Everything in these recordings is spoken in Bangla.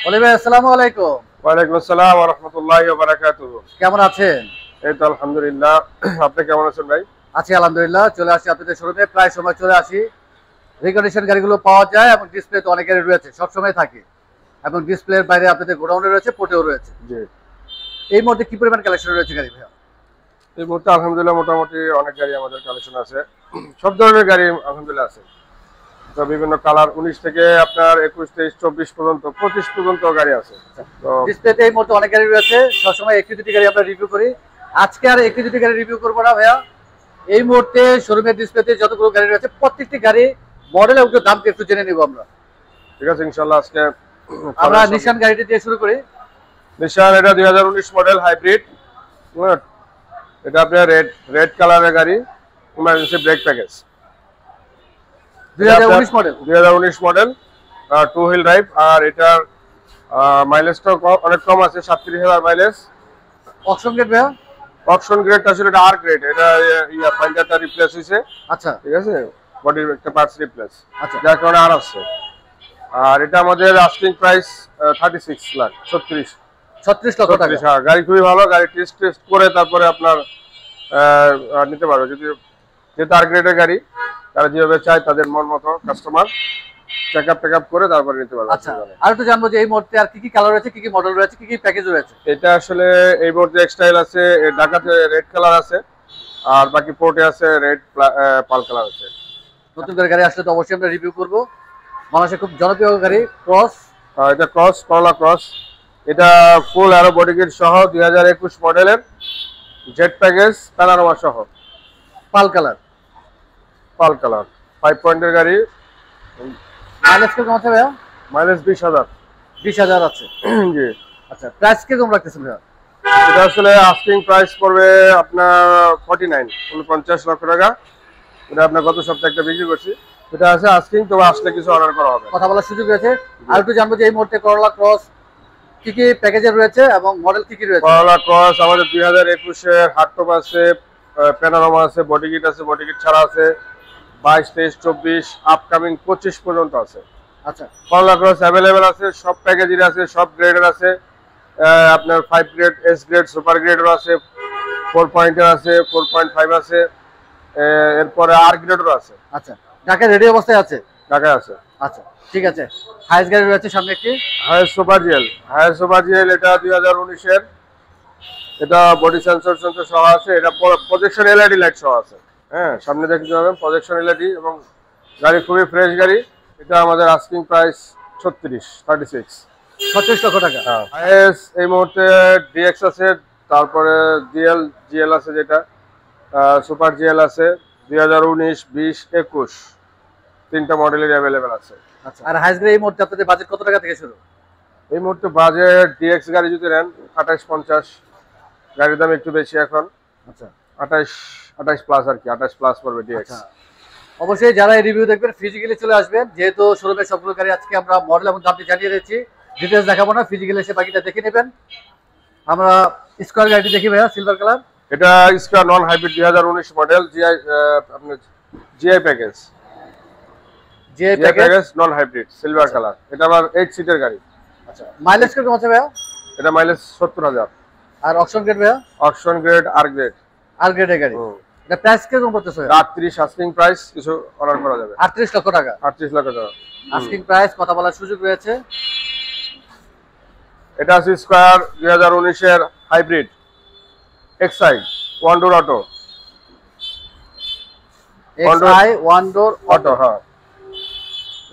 ওলি ভাই আসসালামু আলাইকুম। ওয়ালাইকুম আসসালাম ওয়া রাহমাতুল্লাহি ওয়া বারাকাতুহু। কেমন আছেন? এই তো আলহামদুলিল্লাহ। আপনি কেমন আছেন ভাই? আছি আলহামদুলিল্লাহ। চলে আসি আপনাদের শোরুমে, প্রায় সময় চলে আসি। রিকন্ডিশন গাড়িগুলো পাওয়া যায় এবং ডিসপ্লে তো অনেক গাড়ি রয়েছে, সবসময় থাকে। এবং ডিসপ্লের বাইরে আপনাদের গোডাউনে রয়েছে, পোর্টেও রয়েছে। জি। এই মুহূর্তে কি পরিমাণ কালেকশন রয়েছে গাড়ি ভাইয়া? এই মুহূর্তে আলহামদুলিল্লাহ মোটামুটি অনেক গাড়ি আমাদের কালেকশন আছে। সব ধরনের গাড়ি আলহামদুলিল্লাহ আছে। তো বিভিন্ন কালার 19 থেকে আপনার 21, 23, 24 পর্যন্ত 25 পর্যন্ত গাড়ি আছে। তো ডিসপ্লেতে এই মুহূর্তে অনেক গাড়ি রয়েছে, সবসময় একটি দুটি গাড়ি আমরা রিভিউ করি। আজকে আর একটি দুটি গাড়ি রিভিউ করবো না ভাইয়া। এই মুহূর্তে শোরুমের ডিসপ্লেতে যতগুলো গাড়ি রয়েছে প্রত্যেকটি গাড়ি মডেল এবং দামকে একটু জেনে নিব আমরা। ঠিক আছে ইনশাআল্লাহ আজকে আমরা নিশান গাড়িটি দিয়ে শুরু করি। নিশান এটা 2019 মডেল হাইব্রিড। এটা আপনার রেড কালারের গাড়ি, emergency brake package. 2019 model. 2019 model, two wheel drive. আর এটার মাইলেজটা অনেক কম আছে, 37,000 মাইলেজ। অপশন গেট ভাইয়া? অপশন গ্রেড আসলে এটা আর গ্রেড, এটা ফাইন্ডারটা রিপ্লেস হয়েছে। আচ্ছা ঠিক আছে, বডির একটা পার্টস রিপ্লেস, আচ্ছা। যার কারণে আর আসছে। আর এটা আমাদের আস্কিং প্রাইস 36,36,00,000। 36 লক্ষ টাকা। হ্যাঁ, গাড়ি খুবই ভালো। গাড়ি টেস্ট করে তারপরে আপনার নিতে পারবে। যেহেতু আর গ্রেডের গাড়ি, তারা যেভাবে চায় তাদের মন মতো কাস্টমার চেকআপ করে তারপরে নিতে পারবে। আচ্ছা, আর একটু জানবো যে এই মুহূর্তে আর কি কি কালার রয়েছে, কি কি মডেল রয়েছে, কি কি প্যাকেজ রয়েছে? এটা আসলে এই মুহূর্তে এক্সটাইল আছে, ঢাকাতে রেড কালার আছে, আর বাকি পোর্টে আছে রেড পাল কালার আছে। নতুন করে গাড়ি আসলে তো অবশ্যই আমরা রিভিউ করব। মানুষের খুব জনপ্রিয় গাড়ি ক্রস। এটা করলা ক্রস। এটা ফুল অ্যারো বডি কিট সহ 2021 মডেলের, জেট প্যাকেজ, প্যানোরামা সহ, পাল কালার। 5 পয়েন্টের গাড়ি। মাইলেজ কিরকম আছে ভাইয়া? মাইলেজ 20,000। 20,000 আছে। জি। আচ্ছা, প্রাইস কিরকম রাখতেছেন ভাইয়া? এটা আসলে আস্কিং প্রাইস পড়বে আপনার 49 লক্ষ টাকা। এটা আপনার গত সপ্তাহে একটা বিক্রি করছি। এটা আছে আস্কিং, তবে আসলে কিছু অর্ডার করা হবে, কথা বলার সুযোগ রয়েছে। আর একটু জানবো যে এই মুহূর্তে করলা ক্রস কি কি প্যাকেজের রয়েছে এবং মডেল কি কি রয়েছে? করলা ক্রস আমাদের 2021 এর হার্ডটপ আছে, প্যানোরামা আছে, বডি কিট আছে, বডি কিট ছাড়া আছে, 22, 23, 24, আপকামিং 25 পর্যন্ত আছে। আচ্ছা, করলা ক্রস অ্যাভেলেবেল আছে, সব প্যাকেজের আছে, সব গ্রেডের আছে। আপনার 5 গ্রেড, এস গ্রেড, সুপার গ্রেডের আছে, 4 পয়েন্টের আছে, 4.5 আছে, এরপরে আর গ্রেডের আছে। আচ্ছা, ঢাকায় রেডি অবস্থায় আছে? ঢাকায় আছে। আচ্ছা ঠিক আছে। হাইস গাড়ি রয়েছে সামনে একটি হায়ার সুপার জিএল, এটা 2019 এর। এটা বডি সেন্সর সহ আছে, এটা প্রজেকশন এলইডি লাইট সহ আছে। হ্যাঁ, সামনে দেখতে পাবেন প্রজেকশন এলইডি, এবং গাড়ি খুবই ফ্রেশ গাড়ি। এটা আমাদের আস্কিং প্রাইস 36 লক্ষ টাকা। হ্যাঁ, এই মুহূর্তে ডিএক্স আছে, তারপরে জিএল আছে, যেটা সুপার জিএল আছে, 2019, 20, 21 তিনটা মডেলের অ্যাভেলেবেল আছে। আচ্ছা, আর হাইস গাড়ি এই মুহূর্তে আপনাদের বাজেট কত টাকা থেকে শুরু? এই মুহূর্তে বাজেট ডিএক্স গাড়ি যদি নেন 28-50, গাড়ির দাম একটু বেশি এখন। আচ্ছা, 28 প্লাস আর কি, 28 প্লাস পড়বে ডিএক্স। আচ্ছা, অবশ্যই যারা এই রিভিউ দেখবেন ফিজিক্যালি চলে আসবেন, যেহেতু শোরুমে সবগুলো গাড়ি আজকে আমরা মডেল এবং দামটি জানিয়ে দিচ্ছি। ডিটেলস দেখাবো না, ফিজিক্যালি এসে বাকিটা দেখে নেবেন। আমরা স্কোয়ার গাড়িটি দেখি ভাইয়া, সিলভার কালার। এটা স্কয়ার নন হাইব্রিড 2019 মডেল, আপনার GI package, non hybrid, silver colour. এটা আবার 8 সিটের গাড়ি। আচ্ছা, মাইলেজ কিরকম আছে ভাইয়া? এটা মাইলেজ 70,000। আর অপশন গ্রেড ভাইয়া? অপশন গ্রেড, আর গ্রেড। আর গ্রেডের গাড়ি। এটা প্রাইস কিরকম পড়তেছে? 38 আস্কিং প্রাইস, কিছু অর্ডার করা যাবে। 38 লক্ষ টাকা 38 লক্ষ টাকা আস্কিং প্রাইস, কথা বলার সুযোগ রয়েছে। এটা আছে স্কয়ার 2019 এর হাইব্রিড, এক্সআই ওয়ান ডোর অটো। এক্সআই ওয়ান ডোর অটো, হ্যাঁ,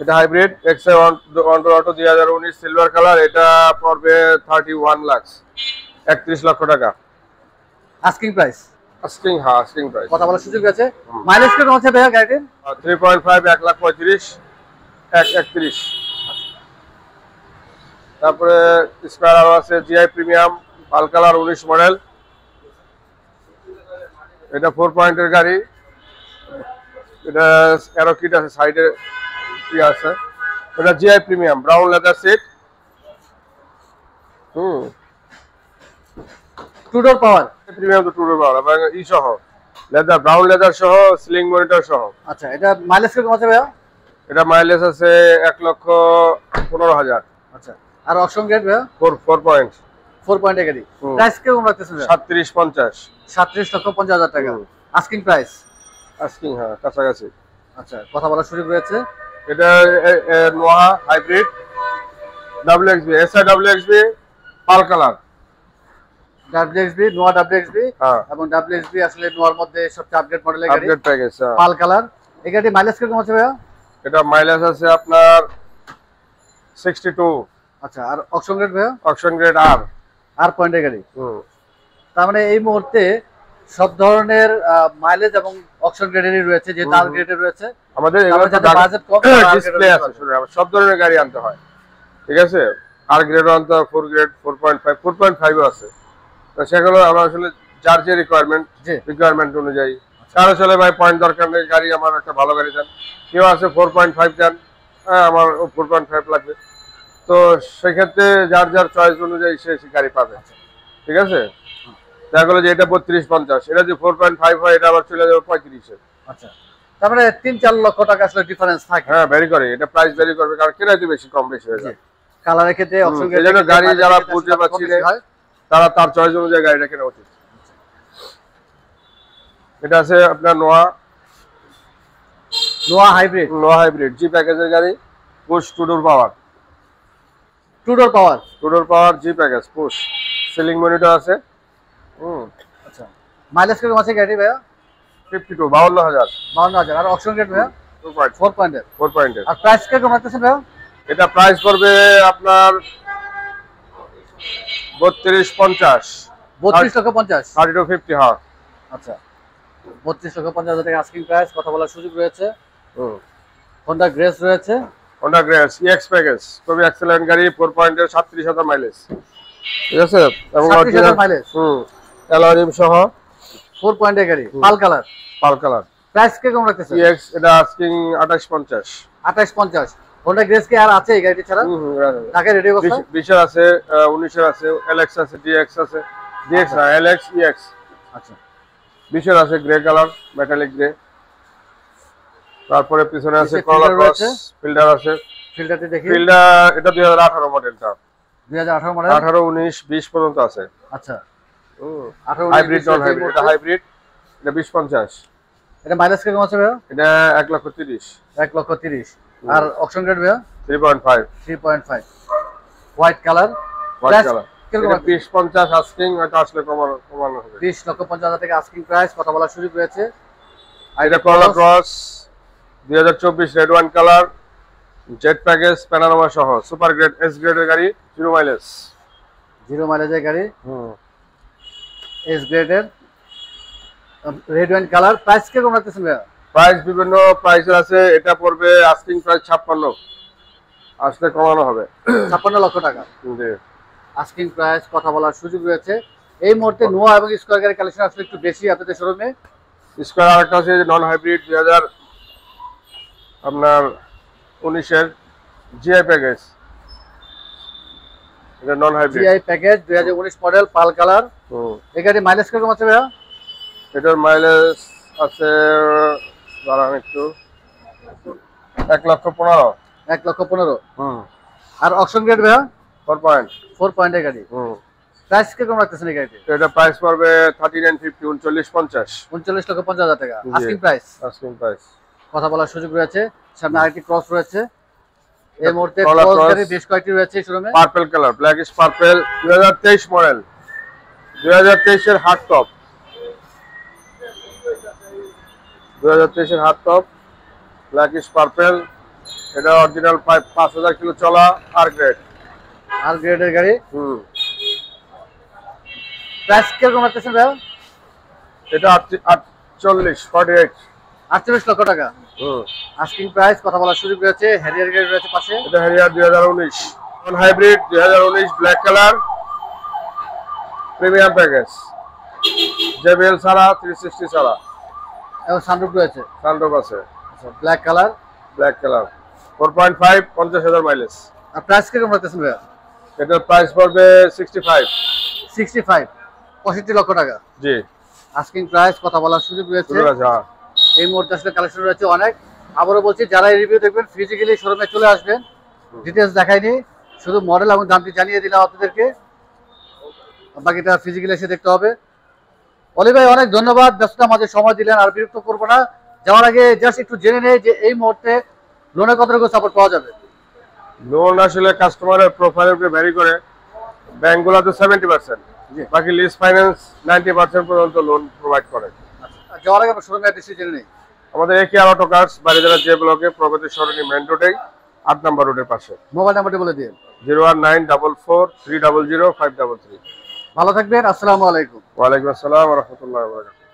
এটা হাইব্রিড এক্সআই ওয়ান ডোর অটো 2019, সিলভার কালার। এটা পড়বে 31 লাখ, 31 লক্ষ টাকা আস্কিং প্রাইস। আস্কিং প্রাইস, কথা বলার সুযোগ আছে। মাইলেজ কিরকম আছে ভাইয়া গাড়িটির? 3.5, 1,35,000, 1,31। তারপরে স্কয়ার আরো আছে, জিআই প্রিমিয়াম, পাল কালার, 19 মডেল। এটা 4 পয়েন্টের গাড়ি। এটা অ্যারো কিট আছে, সাইডে কি আছে। এটা GI premium, brown leather seat. Two door power. Premium তো টু ডোর পাওয়ার, এবং সহ লেদার, ব্রাউন লেদার সহ, স্লিং মনিটর সহ। আচ্ছা, এটা মাইলেজ কিরকম আছে ভাইয়া? এটা মাইলেজ আছে 1,15,000। আচ্ছা, আর অপশন গ্রেড ভাইয়া 4 পয়েন্ট 4 পয়েন্টের গাড়ি। প্রাইস কিরকম রাখতেছেন ভাইয়া? 3750 37,50,000 টাকা আস্কিং প্রাইস। আস্কিং, হ্যাঁ কাছাকাছি। আচ্ছা, কথা বলার সুযোগ রয়েছে। এটা Noha hybrid WXB, SI WXB পাল কালার। WXB নোয়া WXB হ্যাঁ, এবং WXB আসলে নোয়ার মধ্যে সবচেয়ে আপডেট মডেলের গাড়ি, আপডেট প্যাকেজ। পাল কালার। এই গাড়ি মাইলেজ কিরকম আছে ভাইয়া? এটা মাইলেজ আছে আপনার 62। আচ্ছা, আর অপশন গ্রেড ভাইয়া? অপশন গ্রেড আর পয়েন্টের গাড়ি। তার মানে এই মুহূর্তে সব ধরনের মাইলেজ এবং অপশন গ্রেডেরই রয়েছে, যেহেতু আর গ্রেডের রয়েছে। আমাদের বাজেট কম ডিসপ্লে আছে, সব ধরনের গাড়ি আনতে হয়, ঠিক আছে। আর গ্রেড আনতে হয়, 4 গ্রেড 4.5 আছে। তো সেগুলো আমরা আসলে যার যে রিকোয়ারমেন্ট অনুযায়ী, কারো চলে ভাই পয়েন্ট দরকার নেই, গাড়ি আমার একটা ভালো গাড়ি দেন, কেউ আছে 4.5 দেন, হ্যাঁ আমার 4.5 লাগবে। তো সেক্ষেত্রে যার যার চয়েস অনুযায়ী সে গাড়ি পাবে, ঠিক আছে। দেখা গেলো যে এটা 32-50, এটা যে 4.5 হয় এটা আবার চলে যাবে 35-এ। আচ্ছা, তার মানে 3-4 লক্ষ টাকা আসলে ডিফারেন্স থাকে। হ্যাঁ, ভ্যারি করে, এটা প্রাইস ভ্যারি করবে, কারণ কেনাতে বেশি কম বেশি হয়ে যায়। কালারের ক্ষেত্রে অপশন গ্রেড, এজন্য গাড়ি যারা বুঝতে পারছি না তারা তার চয়েস অনুযায়ী গাড়িটা কেনা উচিত। এটা আছে আপনার নোয়া হাইব্রিড জি প্যাকেজের গাড়ি, পুশ 2 ডোর পাওয়ার, 2 ডোর পাওয়ার জি প্যাকেজ পুশ, সিলিং মনিটর আছে। আচ্ছা, মাইলেজ কিরকম আছে গাড়ি ভাইয়া? 52 52,000। আর অপশন গ্রেড ভাইয়া 4 পয়েন্টের। আর প্রাইস কিরকম রাখতেছেন ভাইয়া? এটা প্রাইস পড়বে আপনার 32-50। 32,50,000। 32-50, হ্যাঁ। আচ্ছা, 32,50,000 টাকা আস্কিং প্রাইস, কথা বলার সুযোগ রয়েছে। হোন্ডা গ্রেস রয়েছে, হোন্ডা গ্রেস EX প্যাকেজ, খুবই এক্সেলেন্ট গাড়ি, 4 পয়েন্টের 37,000 মাইলেজ, ঠিক আছে। এবং 37,000 মাইলেজ, অ্যালয় সহ 4 পয়েন্টের গাড়ি, পাল কালার। প্রাইস কিরকম রাখতেছেন? EX এটা আস্কিং 28-50। 28-50। হোন্ডা গ্রেস কি আর আছে এই গাড়ি ছাড়া? ঢাকা রেডি অবস্থা 20 এর আছে, 19 এর আছে, LX আছে, DX আছে, DX না LX EX। আচ্ছা, 20 এর আছে গ্রে কালার, মেটালিক গ্রে। তারপরে পিছনে আছে করলা ক্রস, ফিল্ডার আছে। ফিল্ডারটি দেখি, ফিল্ডার এটা 2018 মডেলটা, 2018 মডেল, 18 19 20 পর্যন্ত আছে। আচ্ছা, হাইব্রিড নন হাইব্রিড, এটা হাইব্রিড, এটা 20-50। এটা মাইলেজ কিরকম আছে ভাইয়া? এটা 1,30,000। 1,30,000। আর অপশন গ্রেড ভাইয়া 3.5। White colour. কিরকম 20-50 আস্কিং, এটা আসলে কমানো হবে। 20,50,000 টাকা আস্কিং প্রাইস, কথা বলার সুযোগ রয়েছে। আর এটা করলা cross 2024 red wine colour, jet package panorama সহ, সুপার গ্রেড এস গ্রেডের গাড়ি, 0 মাইলেজের গাড়ি, এস গ্রেডের রেড ওয়াইন কালার। প্রাইস কিরকম রাখতেছেন ভাইয়া? প্রাইস বিভিন্ন প্রাইসের আছে, এটা পড়বে আস্কিং প্রাইস 56, আসলে কমানো হবে 56 লক্ষ টাকা জি আস্কিং প্রাইস, কথা বলার সুযোগ রয়েছে। এই মুহূর্তে নোয়া এবং স্কয়ার গাড়ির কালেকশন আসলে একটু বেশি আপনাদের শোরুমে। স্কয়ার আরেকটা আছে নন হাইব্রিড 2000 আপনার 19 এর জিআই প্যাকেজ, এটা non hybrid GI package 2019 model, pearl colour. এই গাড়ি মাইলেজ কিরকম আছে ভাইয়া? এটার মাইলেজ আছে দাঁড়ান একটু 1,15,000। 1,15,000। আর অপশন গ্রেড ভাইয়া 4 পয়েন্টের গাড়ি। প্রাইস কিরকম রাখতেছেন এই গাড়িতে? এটা প্রাইস পড়বে 3950 3950 39,50,000 টাকা আস্কিং প্রাইস। কথা বলার সুযোগ রয়েছে। সামনে আরেকটি ক্রস রয়েছে। এই মুহূর্তে ক্রস গাড়ি বেশ কয়েকটি রয়েছে শোরুমে। Purple colour, blackish purple, 2023 model, 2023 এর হার্ড টপ, 2023 এর হার্ড টপ, ব্ল্যাকিশ পার্পল। এটা অরিজিনাল 5000 কিলো চলা আর গ্রেডের গাড়ি। প্রাইস কিরকম রাখতেছেন ভাই? এটা 48 লক্ষ টাকা আস্কিং প্রাইস, কথা বলার সুযোগ রয়েছে। হ্যারিয়ার গাড়ি রয়েছে পাশে। এটা Harrier 2019 non hybrid, 2019 black colour, premium package, JBL ছাড়া, 360 ছাড়া, এবং সানরুফ রয়েছে। সানরুফ আছে। আচ্ছা, ব্ল্যাক কালার 4.5 50,000 মাইলেজ। আর প্রাইস কিরকম রাখতেছেন ভাই? এটার প্রাইস পড়বে 65 65 লক্ষ টাকা জি আস্কিং প্রাইস, কথা বলার সুযোগ রয়েছে। এই মুহূর্তে আসলে কালেকশন রয়েছে অনেক। আবারও বলছি, যারা এই রিভিউ দেখবেন ফিজিক্যালি শোরুমে চলে আসবেন। ডিটেইলস দেখাইনি, শুধু মডেল এবং দামটি জানিয়ে দিলাম আপনাদেরকে, বাকিটা ফিজিক্যালি এসে দেখতে হবে। অলি ভাই অনেক ধন্যবাদ, ব্যস্ততার মাঝে সময় দিলেন, আর বিরক্ত করবো না। যাওয়ার আগে জাস্ট একটু জেনে নেই যে এই মুহূর্তে লোনের কতটুকু সাপোর্ট পাওয়া যাবে? লোন আসলে কাস্টমারের প্রোফাইলের উপরে ভ্যারি করে। ব্যাংকগুলোতে 70%, বাকি লিজ ফাইন্যান্স 90% পর্যন্ত লোন প্রোভাইড করে। যাওয়ার আগে আমরা শোরুম অ্যাড্রেসটি জেনে নেই। আমাদের একেআর অটো কার্স, বাড়িধারা যে ব্লকে, প্রগতি সরণি মেইন রোডে 8 নম্বর রোডের পাশে। মোবাইল নাম্বারটি বলে দিন। 01944 300 533। ভালো থাকবেন, আসসালামু আলাইকুম। ওয়ালাইকুম আসসালাম ওয়া রাহমাতুল্লাহি ওয়া বারাকাতুহু।